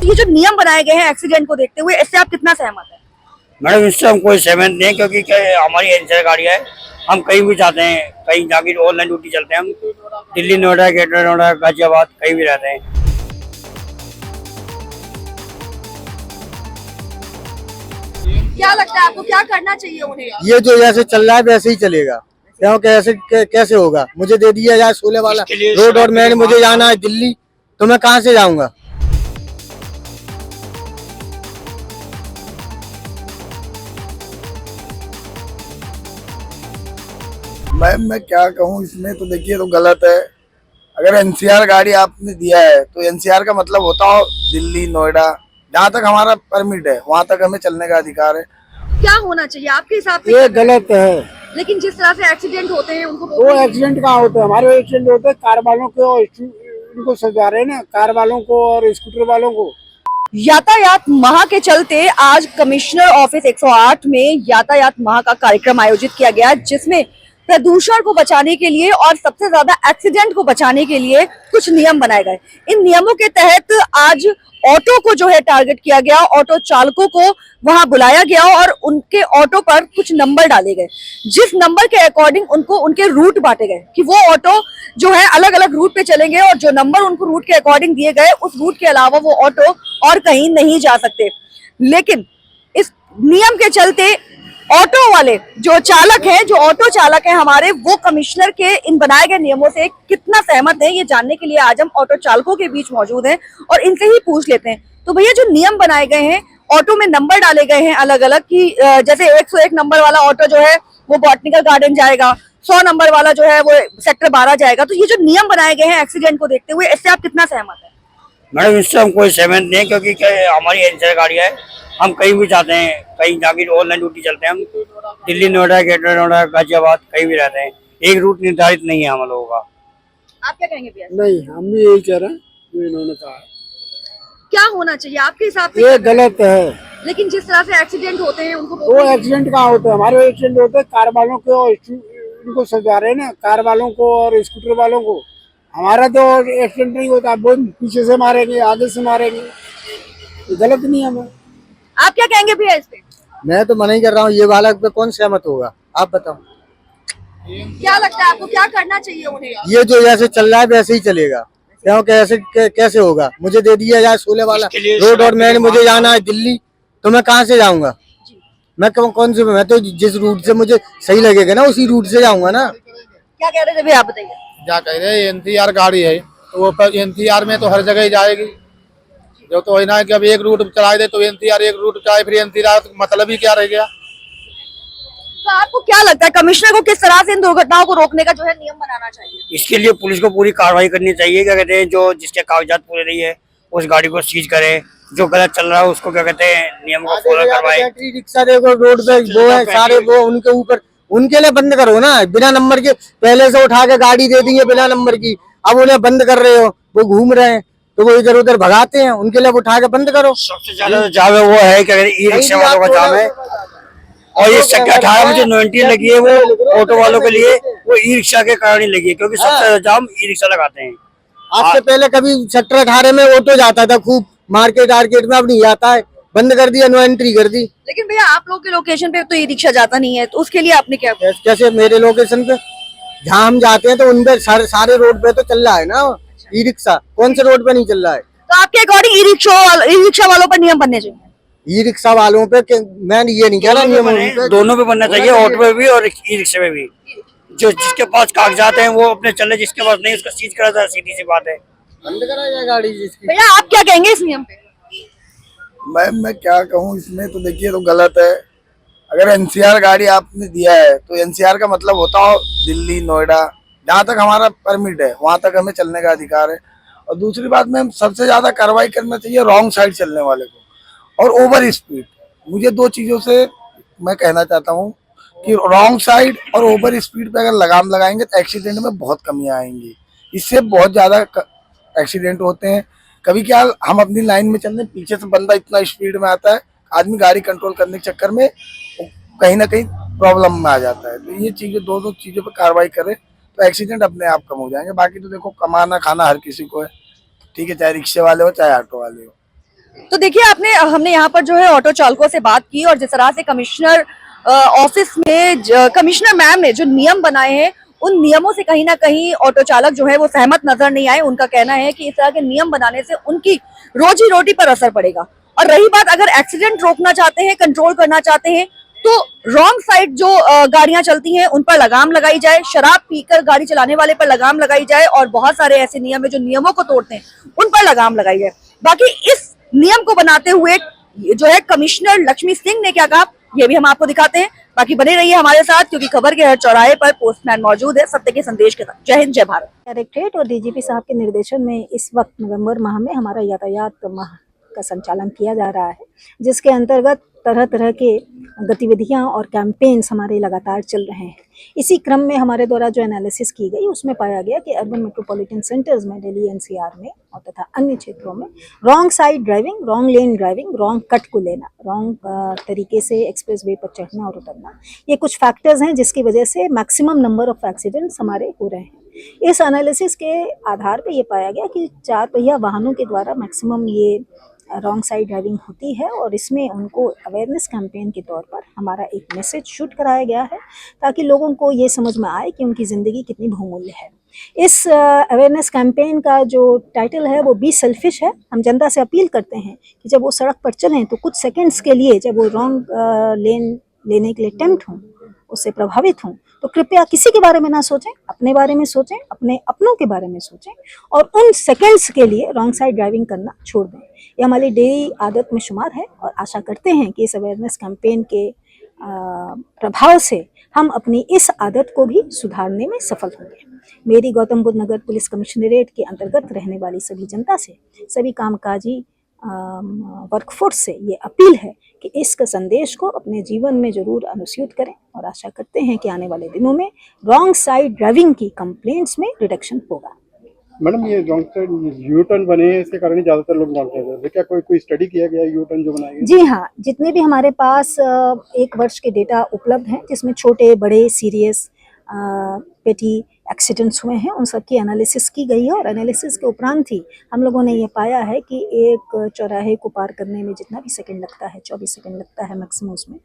ये जो नियम बनाए गए हैं एक्सीडेंट को देखते हुए, इससे आप कितना सहमत हैं? मैडम इससे हम कोई सहमत नहीं है, क्योंकि क्या हमारी एनसीआर गाड़ी है। हम कहीं भी जाते हैं, कहीं जाके ऑनलाइन ड्यूटी चलते हैं हम। दिल्ली, नोएडा, ग्रेटर नोएडा, गाजियाबाद, कहीं भी रहते हैं। क्या लगता है आपको, क्या करना चाहिए उन्हें? ये जो जैसे चल रहा है वैसे ही चलेगा, क्योंकि ऐसे कैसे होगा? मुझे दे दिया जाए 16 वाला रोड और मैंने मुझे जाना है दिल्ली, तो मैं कहाँ से जाऊंगा? मैं क्या कहूँ इसमें, तो देखिए तो गलत है। अगर एनसीआर गाड़ी आपने दिया है तो एनसीआर का मतलब होता हो दिल्ली, नोएडा, जहाँ तक हमारा परमिट है वहाँ तक हमें चलने का अधिकार है। क्या होना चाहिए आपके हिसाब से? ये गलत है। लेकिन जिस तरह से एक्सीडेंट होते हैं उनको वो एक्सीडेंट कहाँ होते हैं? हमारे एक्सीडेंट होते हैं कार वालों को, इनको सजा रहे हैं ना, कार वालों को और स्कूटर वालों को। यातायात माह के चलते आज कमिश्नर ऑफिस 108 में यातायात माह का कार्यक्रम आयोजित किया गया, जिसमें प्रदूषण को बचाने के लिए और सबसे ज्यादा एक्सीडेंट को बचाने के लिए कुछ नियम बनाए गए। इन नियमों के तहत आज ऑटो को जो है टारगेट किया गया, ऑटो चालकों को वहां बुलाया गया और उनके ऑटो पर कुछ नंबर डाले गए, जिस नंबर के अकॉर्डिंग उनको उनके रूट बांटे गए कि वो ऑटो जो है अलग अलग रूट पे चलेंगे और जो नंबर उनको रूट के अकॉर्डिंग दिए गए उस रूट के अलावा वो ऑटो और कहीं नहीं जा सकते। लेकिन इस नियम के चलते ऑटो वाले जो चालक हैं, जो ऑटो चालक हैं हमारे, वो कमिश्नर के इन बनाए गए नियमों से कितना सहमत हैं, ये जानने के लिए आज हम ऑटो चालकों के बीच मौजूद हैं और इनसे ही पूछ लेते हैं। तो भैया, जो नियम बनाए गए हैं, ऑटो में नंबर डाले गए हैं अलग अलग कि जैसे 101 नंबर वाला ऑटो जो है वो बॉटनिकल गार्डन जाएगा, 100 नंबर वाला जो है वो सेक्टर 12 जाएगा। तो ये जो नियम बनाए गए हैं एक्सीडेंट को देखते हुए, इससे आप कितना सहमत है? मैडम इससे हम कोई सहमत नहीं है, क्योंकि क्या हमारी एनसीआर गाड़ी है। हम कहीं भी जाते हैं, कहीं जाके ऑनलाइन ड्यूटी चलते हैं हम। दिल्ली, नोएडा, ग्रेटर नोएडा, गाजियाबाद, कहीं भी रहते हैं। एक रूट निर्धारित नहीं है हम लोगों का। आप क्या कहेंगे भैया? नहीं, हम भी यही कह रहे हैं जो इन्होंने कहा। क्या होना चाहिए आपके हिसाब से? ये गलत है। लेकिन जिस तरह से एक्सीडेंट होते हैं उनको वो एक्सीडेंट कहाँ होते हैं? हमारे एक्सीडेंट होते हैं कार वालों को, इनको सजा रहे हैं ना, कार वालों को और स्कूटर वालों को। हमारा तो एक्सीडेंट नहीं होता, वो पीछे से मारेंगे, आगे से मारेंगे, ये गलत नियम है। आप क्या कहेंगे भैया इस पे? मैं तो मना ही कर रहा हूँ, ये वाला पे कौन सहमत होगा? आप बताओ। क्या लगता है आपको, क्या करना चाहिए उन्हें? ये जो जैसे चल रहा है वैसे ही चलेगा, क्योंकि ऐसे कैसे होगा? मुझे दे दिया जाए 16 वाला रोड और मैंने मुझे जाना है दिल्ली, तो मैं कहाँ से जाऊंगा? मैं कौन से, मैं तो जिस रूट से मुझे सही लगेगा ना उसी रूट से जाऊंगा ना। क्या कह रहे थे भैया, आप बताइए। क्या कह रहे हैं, एनसीआर गाड़ी है तो वो एनसीआर में तो हर जगह ही जाएगी। जो तो है ना कि अब एक रूट चला दे तो एनसीआर एक रूट चलाए, फिर एनसीआर मतलब ही क्या रह गया? तो आपको क्या लगता है कमिश्नर को किस तरह से इन दुर्घटनाओं को रोकने का जो है नियम बनाना चाहिए? इसके लिए पुलिस को पूरी कार्रवाई करनी चाहिए। क्या कहते हैं, जो जिसके कागजात पूरे नहीं है उस गाड़ी को सीज करे। जो गलत चल रहा है उसको क्या कहते हैं नियम को फॉलो करवाए। बैटरी रिक्शा देखो रोड पे वो है सारे, वो उनके ऊपर, उनके लिए बंद करो ना। बिना नंबर के पहले से उठा के गाड़ी दे दी है बिना नंबर की, अब उन्हें बंद कर रहे हो, वो घूम रहे हैं तो वो इधर उधर भगाते हैं, उनके लिए उठा के बंद करो। सबसे ज्यादा जाम है वो है क्या कहते हैं, ई रिक्शा वालों का जाम है। और ये सेक्टर 18 में जो 19 लगी है वो ऑटो वालों के लिए, वो ई रिक्शा के कारण ही लगी है, क्योंकि सबसे ज्यादा जाम ई रिक्शा लगाते हैं। आज से पहले कभी सेक्टर 18 में ऑटो जाता था खूब, मार्केट आर्केट में, अब नहीं आता है, बंद कर दिया, नो एंट्री कर दी। लेकिन भैया आप लोग के लोकेशन पे तो ई रिक्शा जाता नहीं है, तो उसके लिए आपने क्या? जैसे मेरे लोकेशन पे जहाँ हम जाते हैं तो उन पे सारे रोड पे तो चल रहा है ना ई रिक्शा, कौन से रोड पे नहीं चल रहा है? तो आपके अकॉर्डिंग ई रिक्शा वालों पर नियम बनने चाहिए? ई रिक्शा वालों पे मैं ये नहीं कह रहा, नियम दोनों पे बनना चाहिए, ऑटो पे भी और ई रिक्शा पे भी। जो जिसके पास कागजात हैं वो अपने चले, जिसके पास नहीं उसको सीज करा था, सीधी सी बात है। बंद करा जाए गाड़ी जिसकी। भैया आप क्या कहेंगे इस नियम पे? मैं क्या कहूँ इसमें, तो देखिए तो गलत है। अगर एनसीआर गाड़ी आपने दिया है तो एनसीआर का मतलब होता हो दिल्ली, नोएडा, जहाँ तक हमारा परमिट है वहाँ तक हमें चलने का अधिकार है। और दूसरी बात में सबसे ज्यादा कार्रवाई करना चाहिए रॉन्ग साइड चलने वाले को और ओवर स्पीड। मुझे दो चीजों से मैं कहना चाहता हूँ कि रॉन्ग साइड और ओवर स्पीड पे अगर लगाम लगाएंगे तो एक्सीडेंट में बहुत कमियां आएंगी। इससे बहुत ज्यादा एक्सीडेंट होते हैं। कभी क्या हम अपनी लाइन में चल रहे, पीछे से बंदा इतना स्पीड में आता है, आदमी गाड़ी कंट्रोल करने के चक्कर में कहीं ना कहीं प्रॉब्लम में आ जाता है। तो ये चीजें, दो चीजों पर कार्रवाई करें तो एक्सीडेंट अपने आप कम हो जाएंगे। बाकी तो देखो, कमाना खाना हर किसी को है, ठीक है, चाहे रिक्शे वाले हो चाहे ऑटो वाले हो। तो देखिए हमने यहाँ पर जो है ऑटो चालकों से बात की और जिस तरह से कमिश्नर ऑफिस में कमिश्नर मैम ने जो नियम बनाए हैं उन नियमों से कहीं ना कहीं ऑटो चालक जो है वो सहमत नजर नहीं आए। उनका कहना है कि इस तरह के नियम बनाने से उनकी रोजी रोटी पर असर पड़ेगा। और रही बात, अगर एक्सीडेंट रोकना चाहते हैं, कंट्रोल करना चाहते हैं, तो रॉन्ग साइड जो गाड़ियां चलती हैं उन पर लगाम लगाई जाए, शराब पीकर गाड़ी चलाने वाले पर लगाम लगाई जाए और बहुत सारे ऐसे नियम है जो नियमों को तोड़ते हैं उन पर लगाम लगाई जाए। बाकी इस नियम को बनाते हुए जो है कमिश्नर लक्ष्मी सिंह ने क्या कहा ये भी हम आपको दिखाते हैं। बाकी बने रहिए हमारे साथ क्योंकि खबर के हर चौराहे पर पोस्टमैन मौजूद है सत्य के संदेश के साथ। जय हिंद, जय भारत। डायरेक्टरेट और डीजीपी साहब के निर्देशन में इस वक्त नवंबर माह में हमारा यातायात माह का संचालन किया जा रहा है, जिसके अंतर्गत तरह तरह के गतिविधियां और कैंपेन्स हमारे लगातार चल रहे हैं। इसी क्रम में हमारे द्वारा जो एनालिसिस की गई उसमें पाया गया कि अर्बन मेट्रोपॉलिटन सेंटर्स में, दिल्ली एनसीआर में और तथा अन्य क्षेत्रों में रॉन्ग साइड ड्राइविंग, रॉन्ग लेन ड्राइविंग, रॉन्ग कट को लेना, रॉन्ग तरीके से एक्सप्रेस वे पर चढ़ना और उतरना, ये कुछ फैक्टर्स हैं जिसकी वजह से मैक्सिमम नंबर ऑफ एक्सीडेंट्स हमारे हो रहे हैं। इस एनालिसिस के आधार पर यह पाया गया कि 4 पहिया वाहनों के द्वारा मैक्सिमम ये रॉन्ग साइड ड्राइविंग होती है और इसमें उनको अवेयरनेस कैंपेन के तौर पर हमारा एक मैसेज शूट कराया गया है ताकि लोगों को ये समझ में आए कि उनकी ज़िंदगी कितनी बहुमूल्य है। इस अवेयरनेस कैंपेन का जो टाइटल है वो बी सेल्फिश है। हम जनता से अपील करते हैं कि जब वो सड़क पर चलें तो कुछ सेकंड्स के लिए जब वो रॉन्ग लेन लेने के लिए टेम्प्ट हों, उससे प्रभावित हों, तो कृपया किसी के बारे में ना सोचें, अपने बारे में सोचें, अपने अपनों के बारे में सोचें और उन सेकंड्स के लिए रॉन्ग साइड ड्राइविंग करना छोड़ दें। ये हमारी डेली आदत में शुमार है और आशा करते हैं कि इस अवेयरनेस कैंपेन के प्रभाव से हम अपनी इस आदत को भी सुधारने में सफल होंगे। मेरी गौतम बुद्ध नगर पुलिस कमिश्नरेट के अंतर्गत रहने वाली सभी जनता से, सभी कामकाजी वर्कफोर्स से ये अपील है कि इस संदेश को अपने जीवन में जरूर अनुस्यूत करें और आशा करते हैं कि आने वाले दिनों में रॉन्ग साइड ड्राइविंग की कंप्लेंट्स में रिडक्शन होगा। मैडम, ये रॉन्ग साइड यू टर्न बने हैं, इसके कारण ज्यादातर लोग रॉन्ग साइड है। क्या कोई स्टडी किया गया यू टर्न जो बनाए गए? जी हाँ, जितने भी हमारे पास 1 वर्ष के डेटा उपलब्ध हैं जिसमें छोटे बड़े सीरियस पेटी एक्सीडेंट्स हुए हैं उन सब की एनालिसिस की गई है और एनालिसिस के उपरांत ही हम लोगों ने ये पाया है कि एक चौराहे को पार करने में जितना भी सेकंड लगता है, 24 सेकंड लगता है मैक्सिमम, उसमें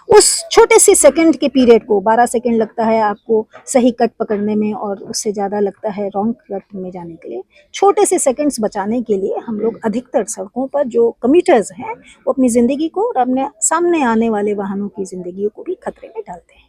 उस छोटे से सेकंड के पीरियड को 12 सेकंड लगता है आपको सही कट पकड़ने में और उससे ज़्यादा लगता है रॉन्ग कट में जाने के लिए। छोटे से सेकंड्स बचाने के लिए हम लोग अधिकतर सड़कों पर जो कम्यूटर्स हैं वो अपनी ज़िंदगी को और अपने सामने आने वाले वाहनों की ज़िंदगियों को भी खतरे में डालते हैं।